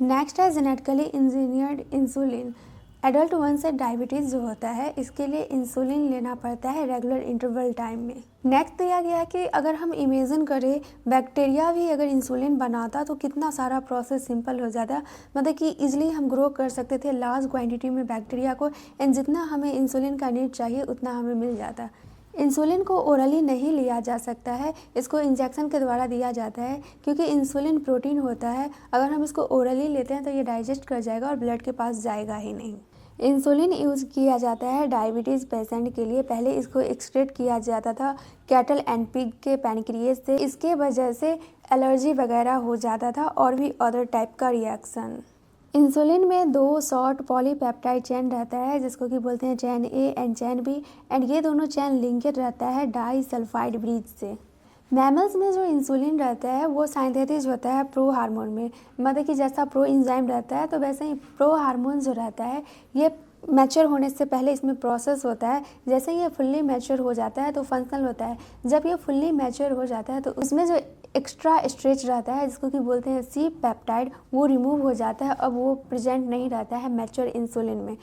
Next है genetically engineered insulin. Adult one से diabetes जो होता है इसके लिए इंसुलिन लेना पड़ता है रेगुलर इंटरवल टाइम में। नेक्स्ट दिया गया है कि अगर हम इमेजिन करें बैक्टीरिया भी अगर इंसुलिन बनाता तो कितना सारा प्रोसेस सिंपल हो जाता, मतलब कि इजीली हम ग्रो कर सकते थे लार्ज क्वांटिटी में बैक्टीरिया को, एंड जितना हमें इंसुलिन का नीड चाहिए उतना हमें मिल जाता। इंसुलिन को ओरली नहीं लिया जा सकता है, इसको इंजेक्शन के द्वारा दिया जाता है क्योंकि इंसुलिन प्रोटीन होता है। अगर हम इसको ओरली लेते हैं तो ये डाइजेस्ट कर जाएगा और ब्लड के पास जाएगा ही नहीं। इंसुलिन यूज़ किया जाता है डायबिटीज़ पेशेंट के लिए। पहले इसको एक्सट्रैक्ट किया जाता था कैटल एंड पिग के पैनक्रिएस से, इसके वजह से एलर्जी वगैरह हो जाता था और भी अदर टाइप का रिएक्शन। इंसुलिन में 2 शॉर्ट पॉलीपेप्टाइड चेन रहता है जिसको कि बोलते हैं chain A and chain B, and ये दोनों चेन लिंकेड रहता है डाइसल्फाइड ब्रिज से। मैमल्स में जो इंसुलिन रहता है वो साइंथेटिक होता है प्रो हार्मोन में, मतलब कि जैसा प्रो इंजाइम रहता है तो वैसे ही प्रो हार्मोन जो रहता है ये मैच्योर होने से पहले इसमें प्रोसेस होता है। जैसे ये फुल्ली मैच्योर हो जाता है तो फंक्शनल होता है। जब ये फुल्ली मैच्योर हो जाता है तो उसमें जो एक्स्ट्रा स्ट्रेच रहता है जिसको कि बोलते हैं सी पेप्टाइड वो रिमूव हो जाता है, अब वो प्रेजेंट नहीं रहता है मैच्योर इंसुलिन में।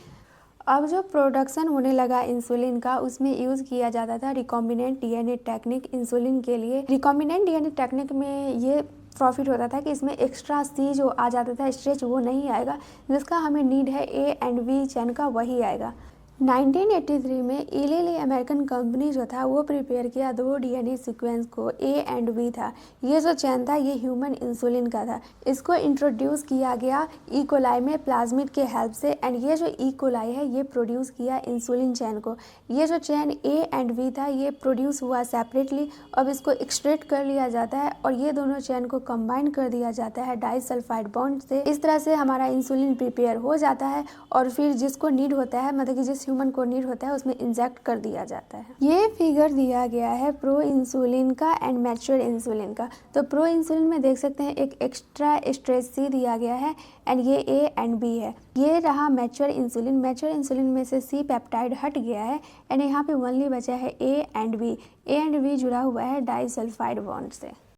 अब जो प्रोडक्शन होने लगा इंसुलिन का उसमें यूज़ किया जाता था रिकॉम्बिनेंट डीएनए टेक्निक इंसुलिन के लिए। रिकॉम्बिनेंट डीएनए टेक्निक में ये प्रॉफिट होता था कि इसमें एक्स्ट्रा सी जो आ जाता था स्ट्रेच वो नहीं आएगा, जिसका हमें नीड है ए एंड बी चेन का वही आएगा। 1983 में इलीली अमेरिकन कंपनी जो था वो प्रिपेयर किया 2 डीएनए सीक्वेंस को, ए एंड बी था। ये जो चेन था ये ह्यूमन इंसुलिन का था। इसको इंट्रोड्यूस किया गया ई कोलाई में प्लाज्मिड के हेल्प से, एंड ये जो ई कोलाई है ये प्रोड्यूस किया इंसुलिन चेन को। ये जो चेन ए एंड बी था ये प्रोड्यूस हुआ सेपरेटली, अब इसको एक्सट्रैक्ट कर लिया जाता है और ये दोनों चेन को कंबाइन कर दिया जाता है डाइसल्फाइड बॉन्ड से। इस तरह से हमारा इंसुलिन प्रिपेयर हो जाता है और फिर जिसको नीड होता है, मतलब कि जिस ह्यूमन को नीड होता है उसमें इंजेक्ट कर दिया जाता है। ये फिगर दिया गया है प्रो इंसुलिन का एंड मैच्योर इंसुलिन का। तो प्रो इंसुलिन में देख सकते हैं एक एक्स्ट्रा स्ट्रेच सी दिया गया है एंड ये ए एंड बी है। ये रहा मैच्योर इंसुलिन। मैच्योर इंसुलिन में से सी पेप्टाइड हट गया है एंड यहाँ पे ओनली बचा है A and B. A and B जुड़ा हुआ है डाइसल्फाइड बॉन्ड से।